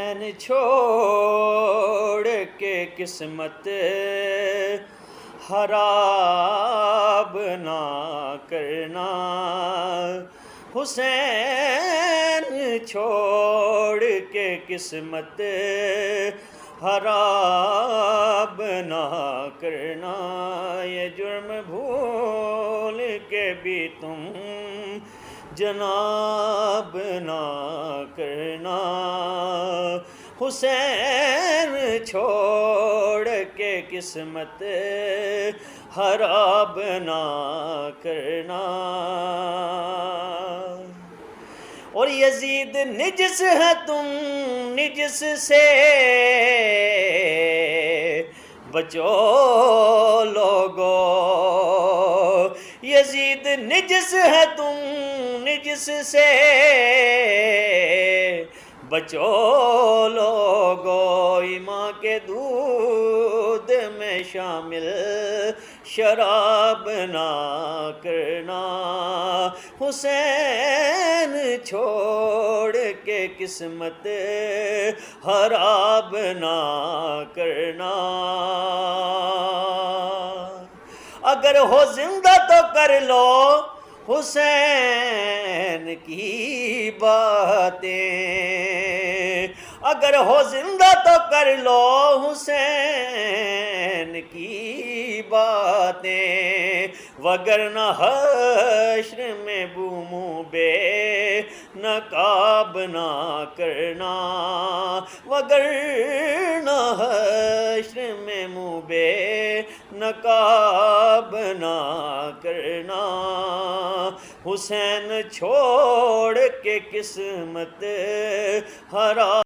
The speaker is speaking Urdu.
حسین چھوڑ کے قسمت خراب نہ کرنا، حسین چھوڑ کے قسمت خراب نہ کرنا، یہ جرم بھول کے بھی تم جناب نہ کرنا، حسین چھوڑ کے قسمت خراب نہ کرنا۔ اور یزید نجس ہے تم نجس سے بچو لوگو، یزید نجس ہے تم نجس سے بچو لوگو، ماں کے دودھ میں شامل شراب نہ کرنا، حسین چھوڑ کے قسمت خراب نہ کرنا۔ اگر ہو زندہ تو کر لو حسین کی باتیں، اگر ہو زندہ تو کر لو حسین کی باتیں، وگرنہ حشر میں منہ بے نقاب نہ کرنا، وگرنہ حشر میں منہ بے نقاب نہ کرنا، حسین چھوڑ کے قسمت خراب